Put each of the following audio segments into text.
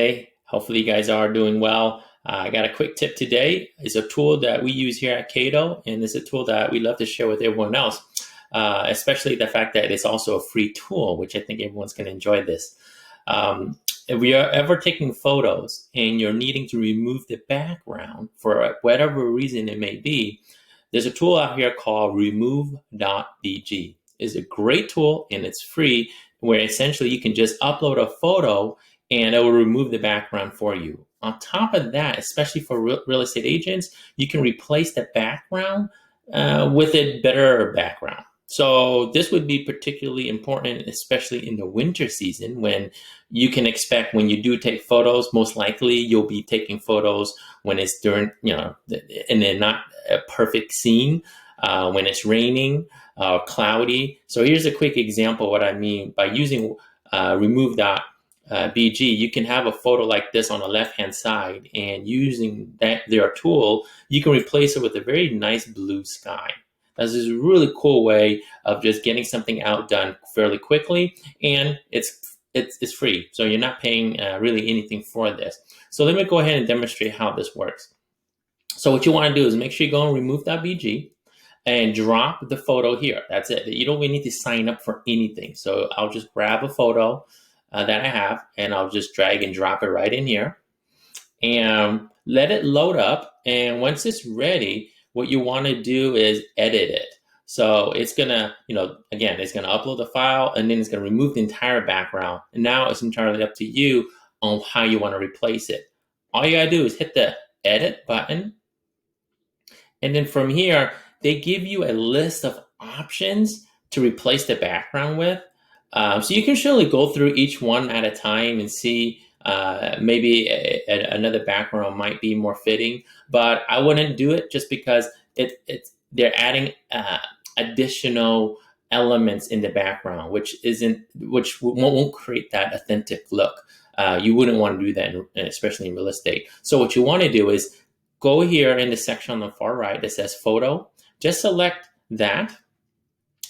Hey, hopefully you guys are doing well. I got a quick tip today. It's a tool that we use here at Kaydoh, and it's a tool that we love to share with everyone else, especially the fact that it's also a free tool, which I think everyone's going to enjoy this. If we are ever taking photos and you're needing to remove the background for whatever reason it may be, there's a tool out here called remove.bg. It's a great tool and it's free, where essentially you can just upload a photo and it will remove the background for you. On top of that, especially for real estate agents, you can replace the background with a better background. So this would be particularly important, especially in the winter season, when you can expect, when you do take photos, most likely you'll be taking photos when it's during, and they're not a perfect scene, when it's raining, cloudy. So here's a quick example of what I mean. By using remove.bg, you can have a photo like this on the left-hand side, and using their tool, you can replace it with a very nice blue sky. That's a really cool way of just getting something done fairly quickly, and it's free, so you're not paying really anything for this. So let me go ahead and demonstrate how this works. So what you want to do is make sure you go on remove.bg and drop the photo here. That's it. You don't really need to sign up for anything. So I'll just grab a photo that I have, and I'll just drag and drop it right in here and let it load up. And once it's ready, what you want to do is edit it. So it's gonna, again, it's gonna upload the file, and then it's gonna remove the entire background. And now it's entirely up to you on how you want to replace it. All you gotta do is hit the edit button. And then from here, they give you a list of options to replace the background with. So you can surely go through each one at a time and see maybe another background might be more fitting, but I wouldn't do it just because they're adding additional elements in the background, which won't create that authentic look. You wouldn't want to do that, especially in real estate. So what you want to do is go here in the section on the far right that says photo. Just select that,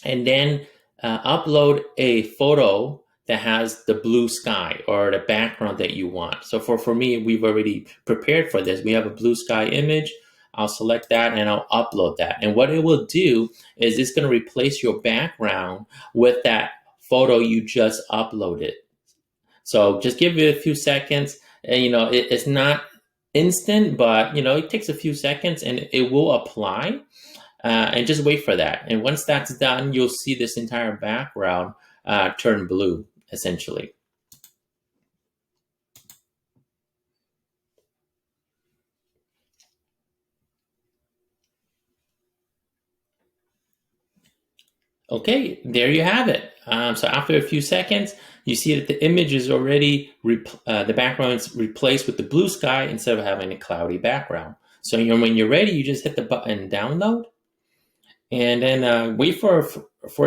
and then upload a photo that has the blue sky or the background that you want. So for me, we've already prepared for this. We have a blue sky image. I'll select that and I'll upload that. And what it will do is it's going to replace your background with that photo you just uploaded. So just give it a few seconds. And, it's not instant, but it takes a few seconds and it will apply. And just wait for that. And once that's done, you'll see this entire background turn blue, essentially. Okay, there you have it. So after a few seconds, you see that the image is already, the background is replaced with the blue sky instead of having a cloudy background. So when you're ready, you just hit the button download, and then wait for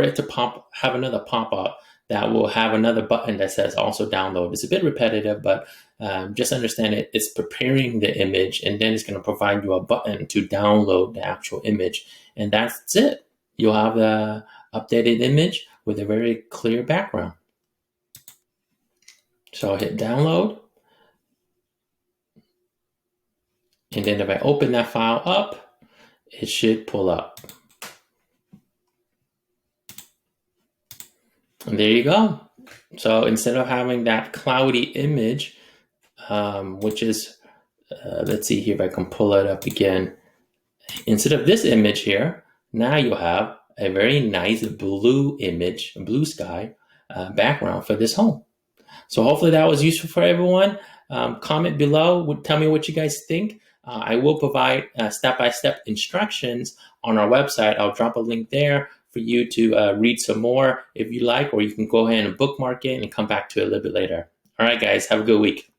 it to have another pop-up that will have another button that says also download. It's a bit repetitive, but just understand it's preparing the image, and then it's going to provide you a button to download the actual image, and that's it. You'll have the updated image with a very clear background. So I'll hit download, and then if I open that file up, it should pull up. And there you go. So instead of having that cloudy image, which is, let's see here if I can pull it up again. Instead of this image here, now you have a very nice blue image, blue sky background for this home. So hopefully that was useful for everyone. Comment below, tell me what you guys think. I will provide step-by-step instructions on our website. I'll drop a link there for you to read some more if you like, or you can go ahead and bookmark it and come back to it a little bit later. All right, guys, have a good week.